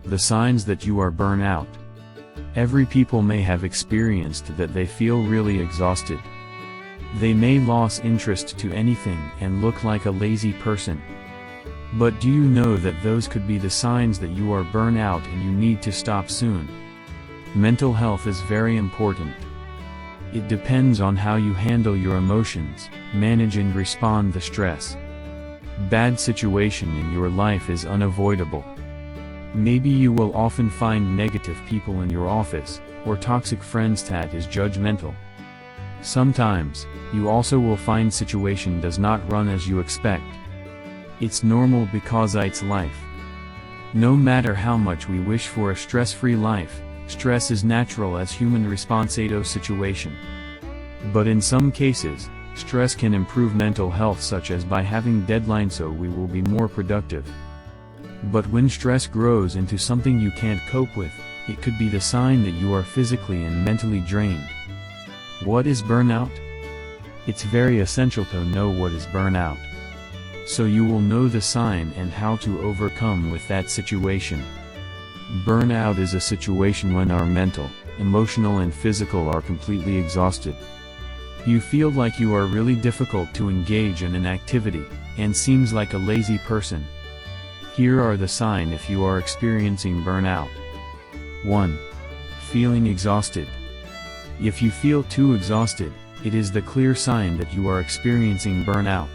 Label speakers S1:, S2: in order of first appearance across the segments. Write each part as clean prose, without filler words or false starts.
S1: The signs that you are burnout. Every people may have experienced that they feel really exhausted. They may lose interest to anything and look like a lazy person. But do you know that those could be the signs that you are burnout and you need to stop soon? Mental health is very important. It depends on how you handle your emotions, manage and respond to stress. Bad situation in your life is unavoidable. Maybe you will often find negative people in your office, or toxic friends that is judgmental. Sometimes, you also will find situation does not run as you expect. It's normal because it's life. No matter how much we wish for a stress-free life, stress is natural as human response to situation. But in some cases, stress can improve mental health such as by having deadlines so we will be more productive. But when stress grows into something you can't cope with, it could be the sign that you are physically and mentally drained. What is burnout? It's very essential to know what is burnout. So you will know the sign and how to overcome with that situation. Burnout is a situation when our mental, emotional and physical are completely exhausted. You feel like you are really difficult to engage in an activity, and seems like a lazy person. Here are the signs if you are experiencing burnout. 1. Feeling exhausted. If you feel too exhausted, it is the clear sign that you are experiencing burnout.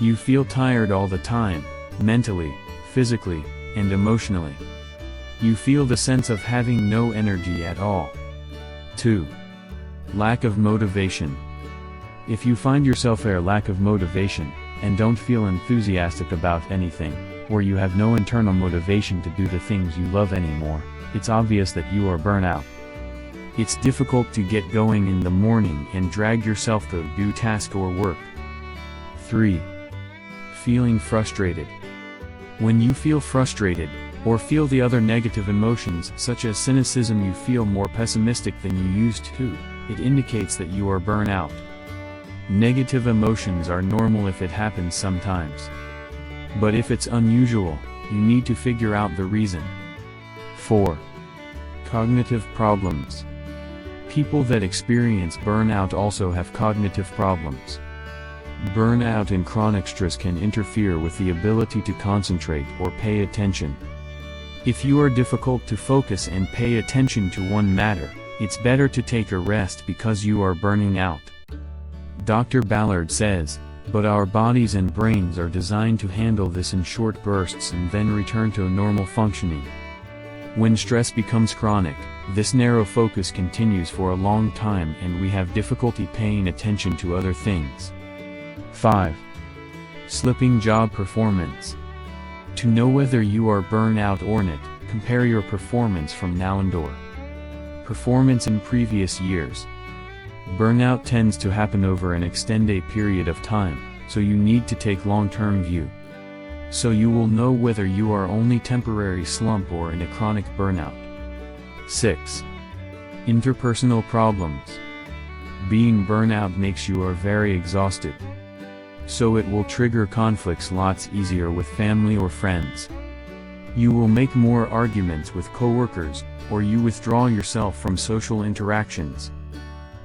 S1: You feel tired all the time, mentally, physically, and emotionally. You feel the sense of having no energy at all. 2. Lack of motivation. If you find yourself a lack of motivation, and don't feel enthusiastic about anything, or you have no internal motivation to do the things you love anymore, it's obvious that you are burnout. It's difficult to get going in the morning and drag yourself to do task or work. 3. Feeling frustrated. When you feel frustrated, or feel the other negative emotions such as cynicism, you feel more pessimistic than you used to, it indicates that you are burnout. Negative emotions are normal if it happens sometimes. But if it's unusual, you need to figure out the reason. 4. Cognitive problems. People that experience burnout also have cognitive problems. Burnout and chronic stress can interfere with the ability to concentrate or pay attention. If you are difficult to focus and pay attention to one matter, it's better to take a rest because you are burning out. Dr. Ballard says, but our bodies and brains are designed to handle this in short bursts and then return to normal functioning. When stress becomes chronic, this narrow focus continues for a long time and we have difficulty paying attention to other things. 5. Slipping job performance. To know whether you are burnout or not, compare your performance from now and or performance in previous years. Burnout tends to happen over an extended period of time, so you need to take long-term view. So you will know whether you are only temporary slump or in a chronic burnout. 6. Interpersonal problems. Being burnout makes you are very exhausted. So it will trigger conflicts lots easier with family or friends. You will make more arguments with coworkers, or you withdraw yourself from social interactions.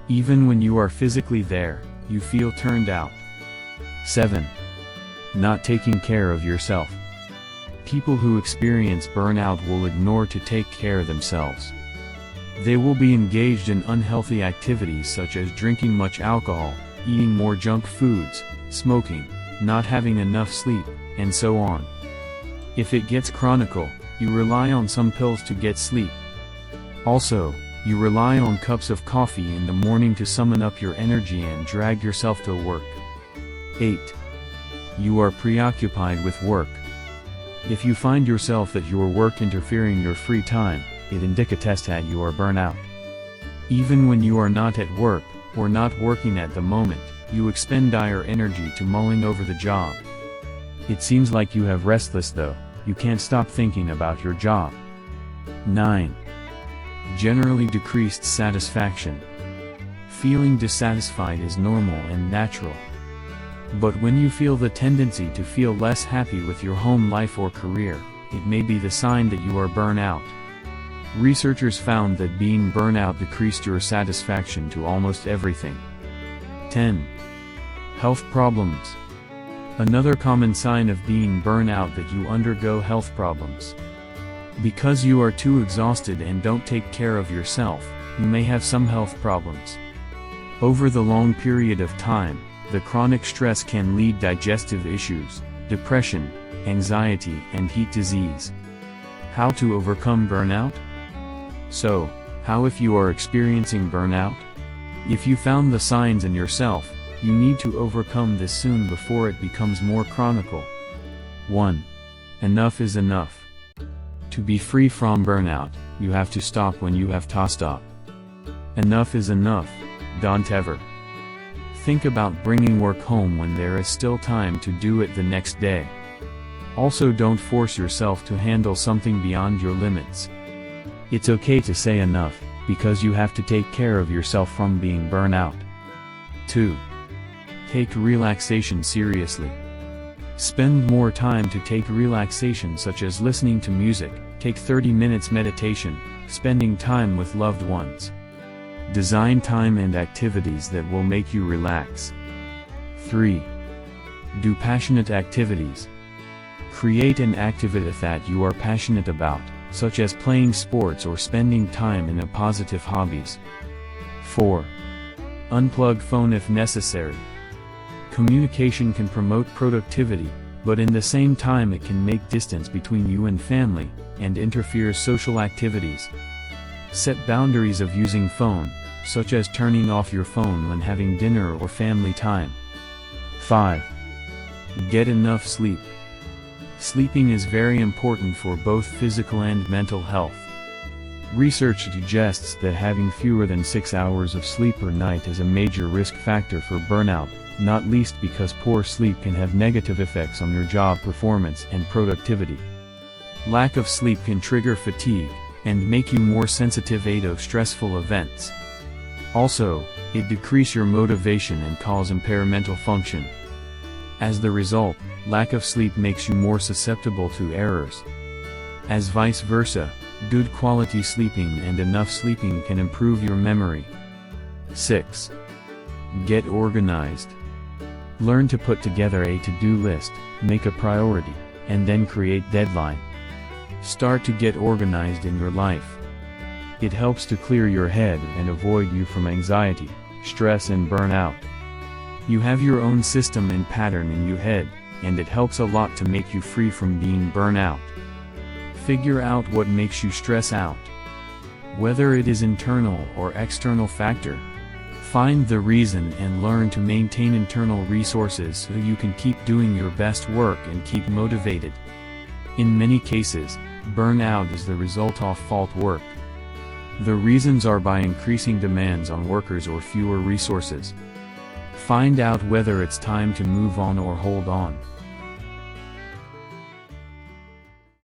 S1: Even when you are physically there, you feel turned out. 7. Not taking care of yourself. People who experience burnout will ignore to take care of themselves. They will be engaged in unhealthy activities such as drinking much alcohol, eating more junk foods, smoking, not having enough sleep, and so on. If it gets chronical, you rely on some pills to get sleep. Also, you rely on cups of coffee in the morning to summon up your energy and drag yourself to work. 8. You are preoccupied with work. If you find yourself that your work interfering your free time, it indicates that you are burnout. Even when you are not at work, or not working at the moment, you expend dire energy to mulling over the job. It seems like you have restless though, you can't stop thinking about your job. 9. Generally decreased satisfaction. Feeling dissatisfied is normal and natural. But when you feel the tendency to feel less happy with your home life or career, it may be the sign that you are burnout. Researchers found that being burnout decreased your satisfaction to almost everything. 10. Health problems. Another common sign of being burnout that you undergo health problems. Because you are too exhausted and don't take care of yourself, you may have some health problems. Over the long period of time, the chronic stress can lead digestive issues, depression, anxiety, and heat disease. How to overcome burnout? So, how if you are experiencing burnout? If you found the signs in yourself, you need to overcome this soon before it becomes more chronic. 1. Enough is enough. To be free from burnout, you have to stop when you have to stop. Enough is enough, don't ever think about bringing work home when there is still time to do it the next day. Also, don't force yourself to handle something beyond your limits. It's okay to say enough, because you have to take care of yourself from being burnout. 2. Take relaxation seriously. Spend more time to take relaxation, such as listening to music, take 30 minutes meditation, spending time with loved ones. Design time and activities that will make you relax. 3. Do passionate activities. Create an activity that you are passionate about, such as playing sports or spending time in a positive hobbies. 4. Unplug phone if necessary. Communication can promote productivity, but in the same time it can make distance between you and family, and interfere social activities. Set boundaries of using phone, such as turning off your phone when having dinner or family time. 5. Get enough sleep. Sleeping is very important for both physical and mental health. Research suggests that having fewer than 6 hours of sleep per night is a major risk factor for burnout, not least because poor sleep can have negative effects on your job performance and productivity. Lack of sleep can trigger fatigue, and make you more sensitive to stressful events. Also, it decrease your motivation and cause impair mental function. As the result, lack of sleep makes you more susceptible to errors. As vice versa, good quality sleeping and enough sleeping can improve your memory. 6. Get organized. Learn to put together a to-do list, make a priority, and then create deadline. Start to get organized in your life. It helps to clear your head and avoid you from anxiety, stress and burnout. You have your own system and pattern in your head, and it helps a lot to make you free from being burnout. Figure out what makes you stress out. Whether it is internal or external factor. Find the reason and learn to maintain internal resources so you can keep doing your best work and keep motivated. In many cases, burnout is the result of fault work. The reasons are by increasing demands on workers or fewer resources. Find out whether it's time to move on or hold on.